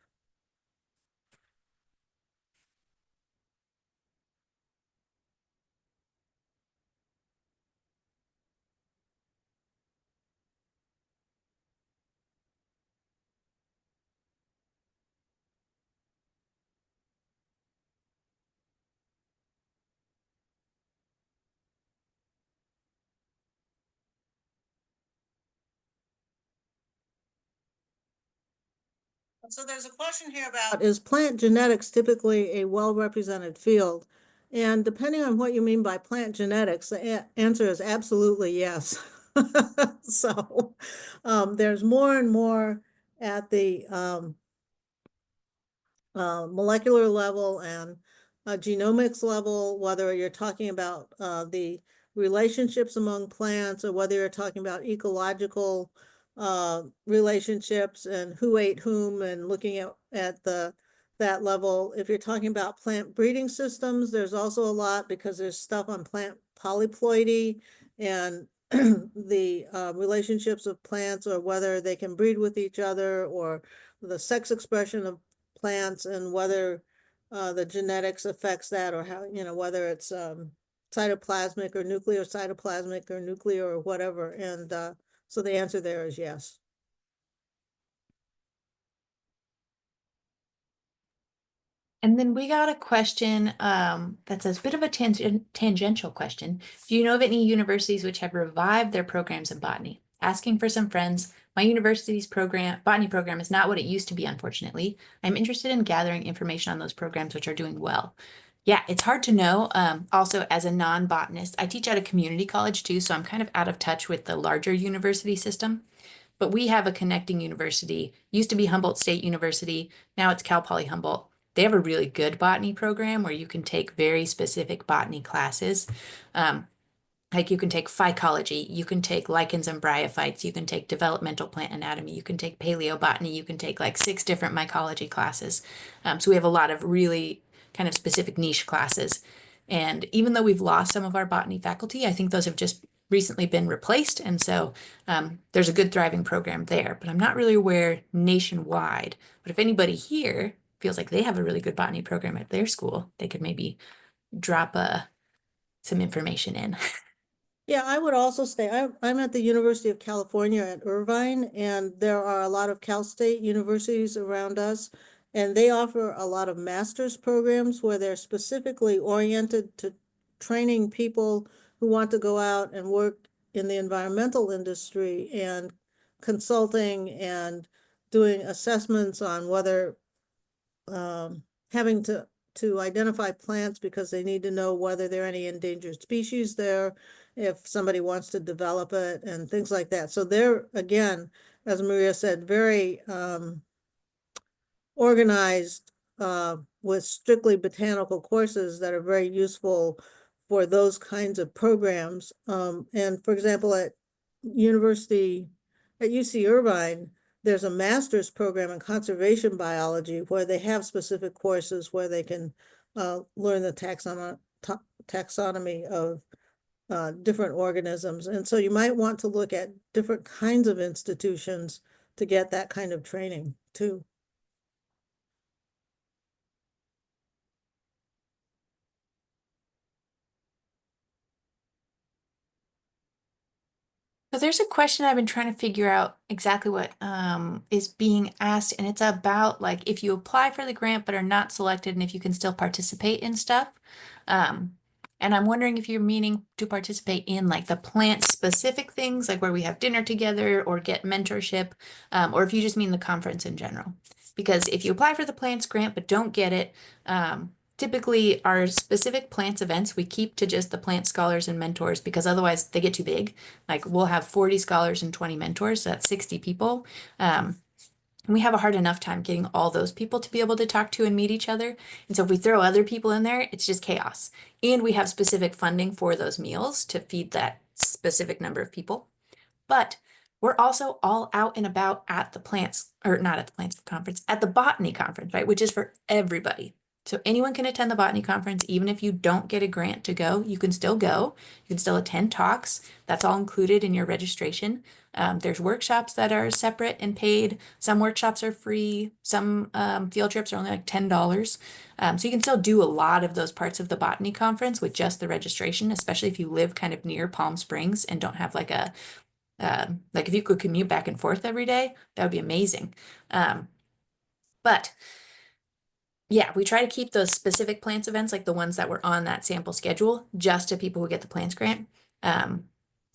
So there's a question here about, is plant genetics typically a well-represented field? And depending on what you mean by plant genetics, the answer is absolutely yes. So there's more and more at the molecular level and genomics level, whether you're talking about the relationships among plants, or whether you're talking about ecological relationships and who ate whom, and looking at that level. If you're talking about plant breeding systems, there's also a lot, because there's stuff on plant polyploidy and the relationships of plants, or whether they can breed with each other, or the sex expression of plants, and whether the genetics affects that, or how, whether it's cytoplasmic or nucleocytoplasmic or nuclear or whatever. And so the answer there is yes. And then we got a question that says, bit of a tangential question. Do you know of any universities which have revived their programs in botany? Asking for some friends. My university's botany program is not what it used to be, unfortunately. I'm interested in gathering information on those programs which are doing well. Yeah, it's hard to know. Also, as a non-botanist, I teach at a community college too, so I'm kind of out of touch with the larger university system. But we have a connecting university. Used to be Humboldt State University. Now it's Cal Poly Humboldt. They have a really good botany program where you can take very specific botany classes. Like you can take phycology, you can take lichens and bryophytes, you can take developmental plant anatomy, you can take paleobotany, you can take like 6 different mycology classes. So we have a lot of really kind of specific niche classes. And even though we've lost some of our botany faculty, I think those have just recently been replaced. And so there's a good thriving program there, but I'm not really aware nationwide. But if anybody here feels like they have a really good botany program at their school, they could maybe drop some information in. Yeah, I would also say I'm at the University of California at Irvine, and there are a lot of Cal State universities around us. And they offer a lot of master's programs where they're specifically oriented to training people who want to go out and work in the environmental industry and consulting and doing assessments on whether having to identify plants because they need to know whether there are any endangered species there, if somebody wants to develop it and things like that. So they're, again, as Maria said, very organized with strictly botanical courses that are very useful for those kinds of programs. And for example, at UC Irvine, there's a master's program in conservation biology where they have specific courses where they can learn the taxonomy of different organisms. And so you might want to look at different kinds of institutions to get that kind of training too. So there's a question I've been trying to figure out exactly what is being asked, and it's about like if you apply for the grant but are not selected and if you can still participate in stuff. And I'm wondering if you're meaning to participate in like the plant specific things, like where we have dinner together or get mentorship, or if you just mean the conference in general. Because if you apply for the plants grant but don't get it, typically our specific plants events we keep to just the plant scholars and mentors because otherwise they get too big. Like we'll have 40 scholars and 20 mentors, so that's 60 people. And we have a hard enough time getting all those people to be able to talk to and meet each other. And so if we throw other people in there, it's just chaos. And we have specific funding for those meals to feed that specific number of people. But we're also all out and about at the plants, or not at the plants conference, at the botany conference, right? Which is for everybody. So anyone can attend the botany conference, even if you don't get a grant to go, you can still go. You can still attend talks. That's all included in your registration. There's workshops that are separate and paid. Some workshops are free. Some field trips are only like $10. So you can still do a lot of those parts of the botany conference with just the registration, especially if you live kind of near Palm Springs and don't have like a like if you could commute back and forth every day, that would be amazing. But yeah, we try to keep those specific plants events, like the ones that were on that sample schedule, just to people who get the plants grant.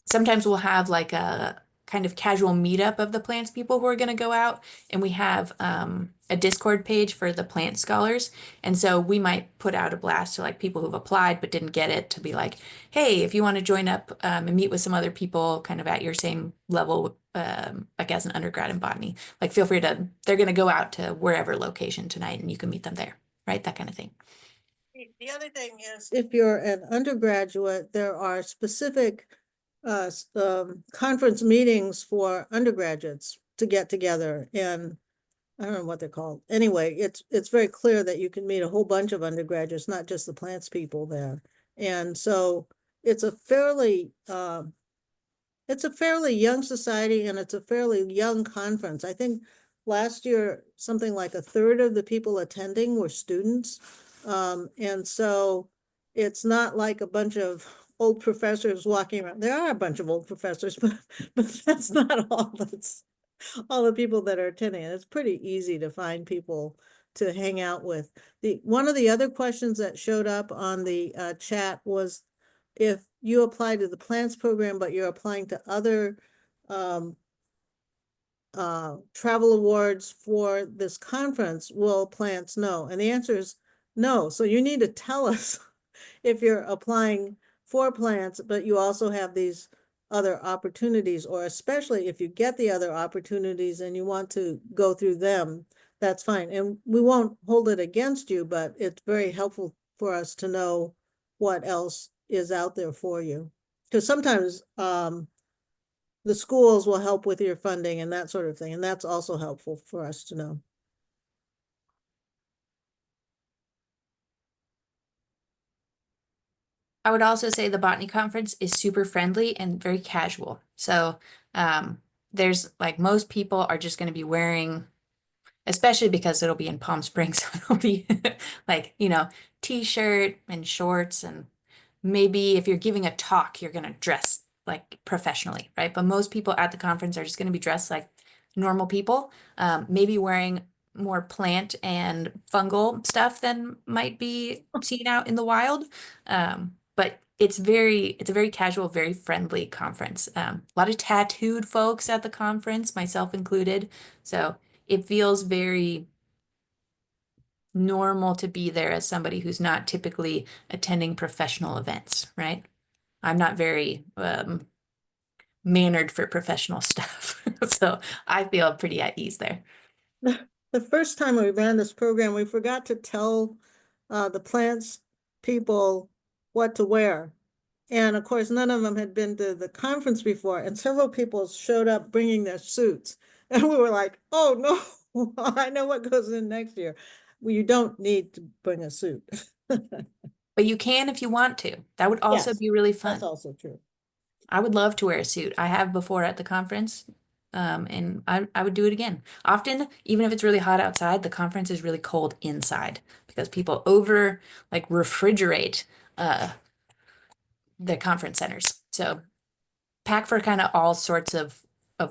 Sometimes we'll have like a kind of casual meetup of the plants people who are going to go out, and we have a Discord page for the plant scholars. And so we might put out a blast to like people who've applied but didn't get it to be like, hey, if you want to join up and meet with some other people kind of at your same level, like as an undergrad in botany, like feel free to, they're going to go out to wherever location tonight and you can meet them there, right? That kind of thing. The other thing is, if you're an undergraduate, there are specific conference meetings for undergraduates to get together, and I don't know what they're called. Anyway, it's very clear that you can meet a whole bunch of undergraduates, not just the plants people there. And so it's a fairly young society and it's a fairly young conference. I think last year, something like a third of the people attending were students. And so it's not like a bunch of old professors walking around. There are a bunch of old professors, but that's not all the people that are attending. And it's pretty easy to find people to hang out with. One of the other questions that showed up on the chat was if you apply to the plants program, but you're applying to other travel awards for this conference, will plants know? And the answer is no. So you need to tell us if you're applying for plants, but you also have these other opportunities, or especially if you get the other opportunities and you want to go through them, that's fine. And we won't hold it against you, but it's very helpful for us to know what else is out there for you. Because sometimes the schools will help with your funding and that sort of thing. And that's also helpful for us to know. I would also say the botany conference is super friendly and very casual. So there's like most people are just going to be wearing, especially because it'll be in Palm Springs, so it'll be like, t-shirt and shorts, and maybe if you're giving a talk, you're going to dress like professionally, right? But most people at the conference are just going to be dressed like normal people, maybe wearing more plant and fungal stuff than might be seen out in the wild. But it's a very casual, very friendly conference. A lot of tattooed folks at the conference, myself included. So it feels very normal to be there as somebody who's not typically attending professional events, right? I'm not very mannered for professional stuff. So I feel pretty at ease there. The first time we ran this program, we forgot to tell the plants people what to wear. And of course, none of them had been to the conference before, and several people showed up bringing their suits. And we were like, oh no, I know what goes in next year. Well, you don't need to bring a suit. But you can if you want to. That would also Yes, be really that's fun. also true. I would love to wear a suit. I have before at the conference, and I would do it again. Often, even if it's really hot outside, the conference is really cold inside because people over like refrigerate the conference centers. So pack for kind of all sorts of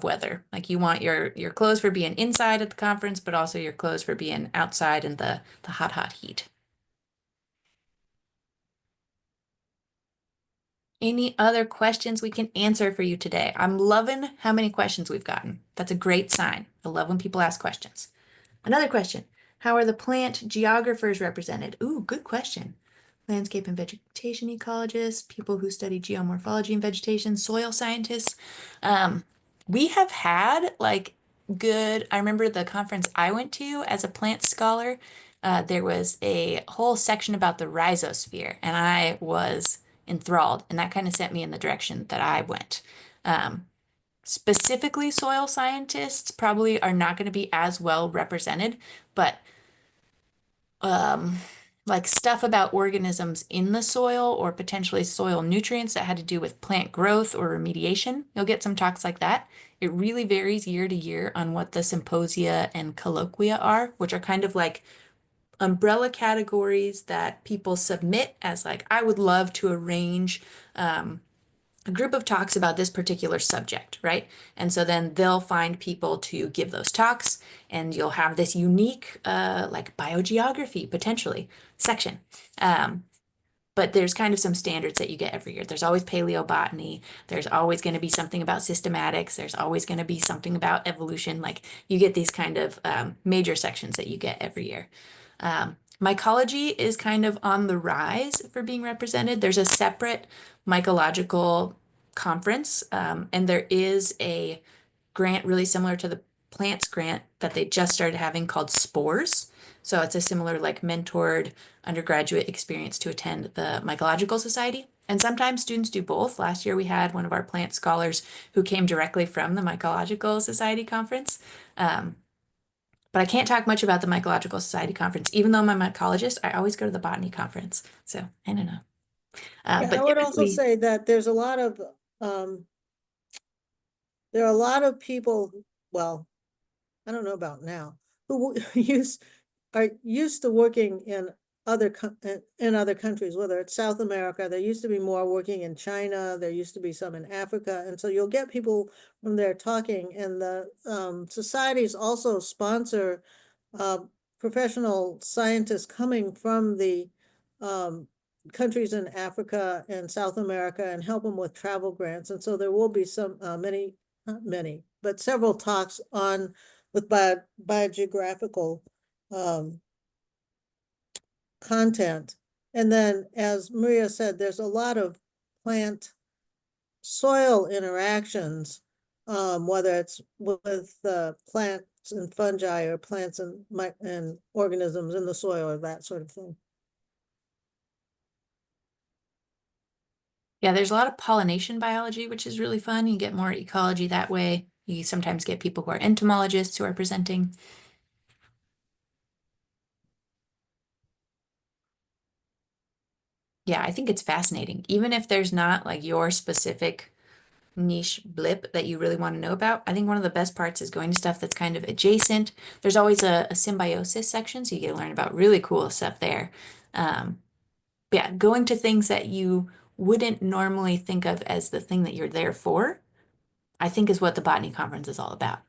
weather. Like you want your clothes for being inside at the conference, but also your clothes for being outside in the hot heat. Any other questions we can answer for you today? I'm loving how many questions we've gotten. That's a great sign. I love when people ask questions. Another question. How are the plant geographers represented? Ooh, good question. Landscape and vegetation ecologists, people who study geomorphology and vegetation, soil scientists. We have had like good, I remember the conference I went to as a plant scholar, there was a whole section about the rhizosphere, and I was enthralled, and that kind of sent me in the direction that I went. Specifically, soil scientists probably are not going to be as well represented, but um, like stuff about organisms in the soil or potentially soil nutrients that had to do with plant growth or remediation. You'll get some talks like that. It really varies year to year on what the symposia and colloquia are, which are kind of like umbrella categories that people submit as like, I would love to arrange a group of talks about this particular subject, right? And so then they'll find people to give those talks, and you'll have this unique, like biogeography potentially section. But there's kind of some standards that you get every year. There's always paleobotany. There's always going to be something about systematics. There's always going to be something about evolution. Like you get these kind of major sections that you get every year. Mycology is kind of on the rise for being represented. There's a separate mycological conference, and there is a grant really similar to the plants grant that they just started having called Spores. So it's a similar like mentored undergraduate experience to attend the Mycological Society. And sometimes students do both. Last year we had one of our plant scholars who came directly from the Mycological Society conference. But I can't talk much about the Mycological Society conference. Even though I'm a mycologist, I always go to the botany conference. So I don't know. Yeah, But I would also typically, say that there's a lot of there are a lot of people, well, I don't know about now, who are used to working in other countries, whether it's South America. There used to be more working in China. There used to be some in Africa, and so you'll get people from there talking. And the societies also sponsor professional scientists coming from the countries in Africa and South America and help them with travel grants. And so there will be some not many, but several talks on with biogeographical content. And then, as Maria said, there's a lot of plant soil interactions, whether it's with plants and fungi or plants and organisms in the soil or that sort of thing. yeah, there's a lot of pollination biology, which is really fun. You get more ecology that way. You sometimes get people who are entomologists who are presenting. Yeah, I think it's fascinating. Even if there's not like your specific niche blip that you really want to know about, I think one of the best parts is going to stuff that's kind of adjacent. There's always a symbiosis section, so you get to learn about really cool stuff there. But yeah, going to things that you wouldn't normally think of as the thing that you're there for, I think is what the botany conference is all about.